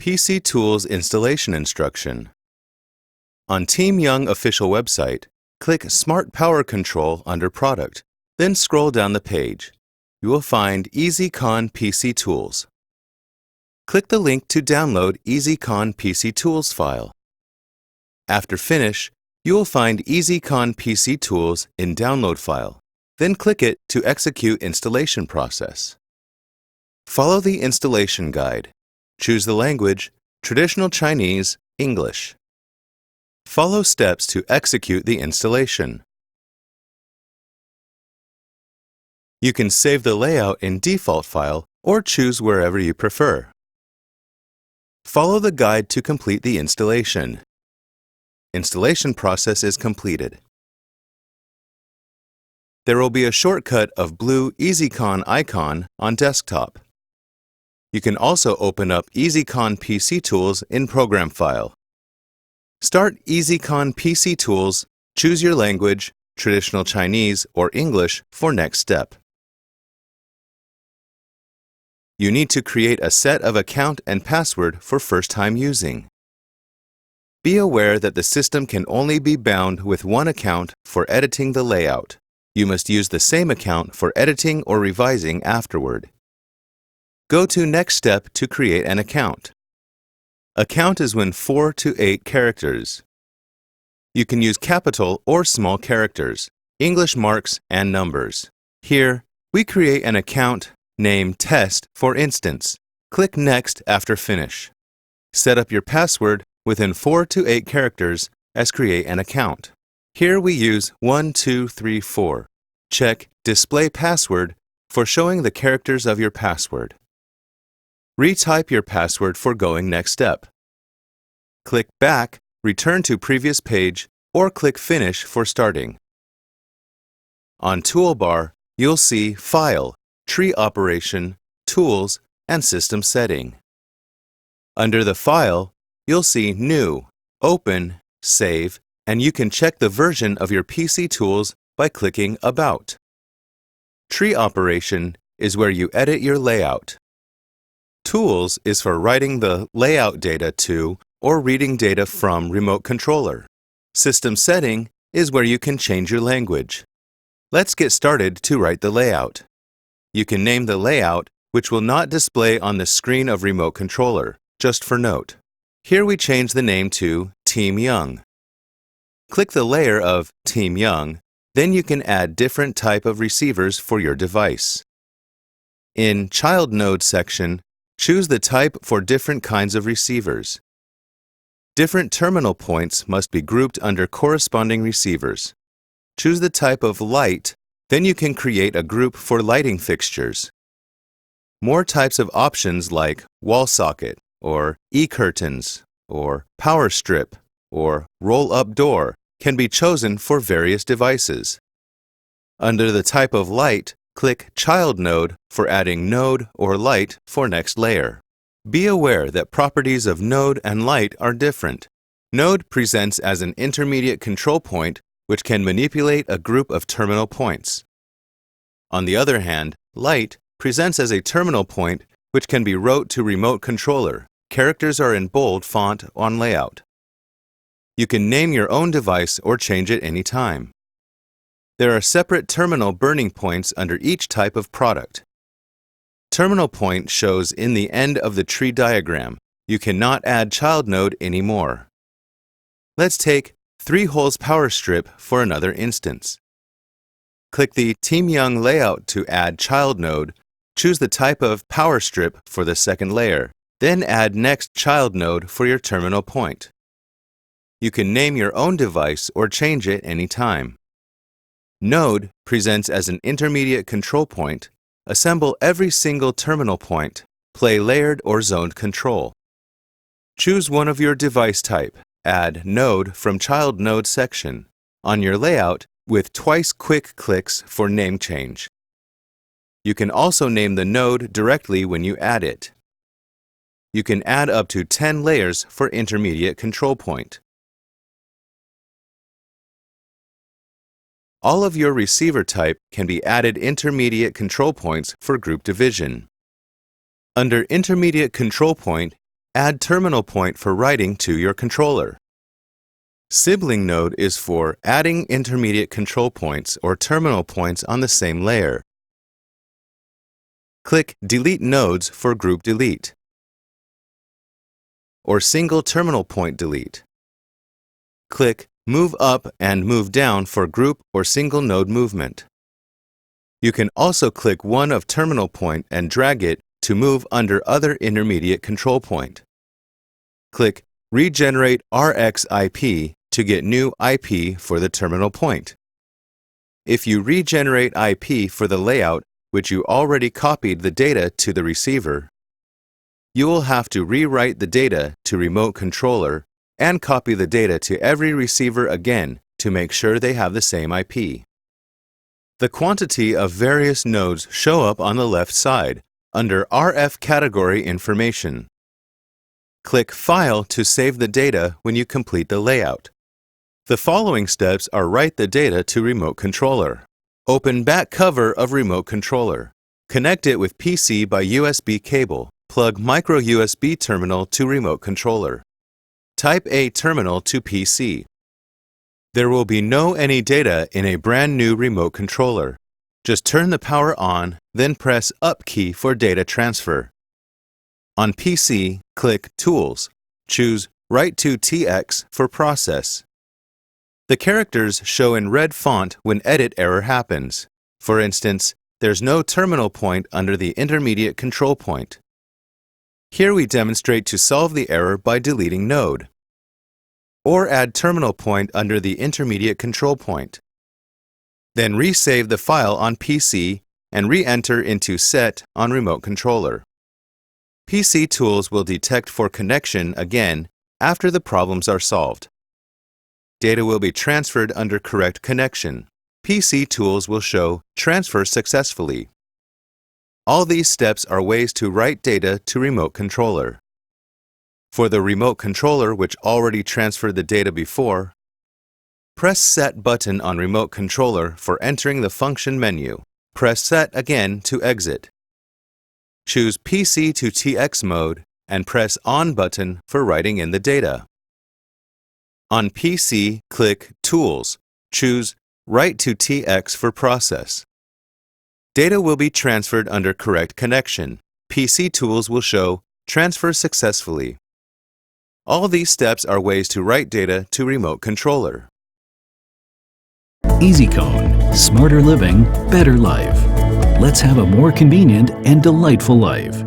PCTools installation instruction. On Team Young official website, click Smart Power Control under Product, then scroll down the page. You will find EzCon PCTools. Click the link to download EzCon PCTools file. After finish, you will find EzCon PCTools in Download file. Then click it to execute installation process. Follow the installation guide. Choose the language, Traditional Chinese, English. Follow steps to execute the installation. You can save the layout in default file or choose wherever you prefer. Follow the guide to complete the installation. Installation process is completed. There will be a shortcut of blue EzCon icon on desktop. You can also open up EzCon PCTools in Program File. Start EzCon PCTools, choose your language, Traditional Chinese or English for next step. You need to create a set of account and password for first-time using. Be aware that the system can only be bound with one account for editing the layout. You must use the same account for editing or revising afterward. Go to Next Step to create an account. Account is when 4 to 8 characters. You can use capital or small characters, English marks, and numbers. Here, we create an account, name Test, for instance. Click Next after finish. Set up your password within 4 to 8 characters as Create an Account. Here we use 1, 2, 3, 4. Check Display Password for showing the characters of your password. Retype your password for going next step. Click Back, return to previous page, or click Finish for starting. On Toolbar, you'll see File, Tree Operation, Tools, and System Setting. Under the File, you'll see New, Open, Save, and you can check the version of your PCTools by clicking About. Tree Operation is where you edit your layout. Tools is for writing the layout data to or reading data from remote controller. System Setting is where you can change your language. Let's get started to write the layout. You can name the layout, which will not display on the screen of remote controller, just for note. Here we change the name to Team Young. Click the layer of Team Young, then you can add different type of receivers for your device. In Child Node section, choose the type for different kinds of receivers. Different terminal points must be grouped under corresponding receivers. Choose the type of light, then you can create a group for lighting fixtures. More types of options like wall socket, or e-curtains, or power strip, or roll-up door can be chosen for various devices. Under the type of light, click Child Node for adding node or light for next layer. Be aware that properties of node and light are different. Node presents as an intermediate control point which can manipulate a group of terminal points. On the other hand, light presents as a terminal point which can be wrote to remote controller. Characters are in bold font on layout. You can name your own device or change it anytime. There are separate terminal burning points under each type of product. Terminal point shows in the end of the tree diagram. You cannot add child node anymore. Let's take 3 holes power strip for another instance. Click the Team Young layout to add child node. Choose the type of power strip for the second layer. Then add next child node for your terminal point. You can name your own device or change it anytime. Node presents as an intermediate control point. Assemble every single terminal point. Play layered or zoned control. Choose one of your device type. Add Node from Child Node section on your layout with twice quick clicks for name change. You can also name the node directly when you add it. You can add up to 10 layers for intermediate control point. All of your receiver type can be added intermediate control points for group division. Under intermediate control point, Add terminal point for writing to your controller. Sibling node is for adding intermediate control points or terminal points on the same layer. Click Delete Nodes for group delete or single terminal point delete. Click Move Up and Move Down for group or single node movement. You can also click one of terminal point and drag it to move under other intermediate control point. Click Regenerate RxIP to get new IP for the terminal point. If you regenerate IP for the layout which you already copied the data to the receiver, you will have to rewrite the data to remote controller and copy the data to every receiver again to make sure they have the same IP. The quantity of various nodes show up on the left side under RF category information. Click File to save the data when you complete the layout. The following steps are write the data to remote controller. Open back cover of remote controller. Connect it with PC by USB cable. Plug micro USB terminal to remote controller. Type A terminal to PC. There will be no any data in a brand new remote controller. Just turn the power on, then press Up key for data transfer. On PC, click Tools. Choose Write to TX for process. The characters show in red font when edit error happens. For instance, there's no terminal point under the intermediate control point. Here we demonstrate to solve the error by deleting node, or add terminal point under the intermediate control point. Then resave the file on PC and re-enter into Set on remote controller. PCTools will detect for connection again after the problems are solved. Data will be transferred under correct connection. PCTools will show Transfer successfully. All these steps are ways to write data to remote controller. For the remote controller which already transferred the data before, press Set button on remote controller for entering the function menu. Press Set again to exit. Choose PC to TX mode and press On button for writing in the data. On PC, click Tools. Choose Write to TX for process. Data will be transferred under correct connection. PCTools will show Transfer successfully. All these steps are ways to write data to remote controller. EzCon. Smarter living, better life. Let's have a more convenient and delightful life.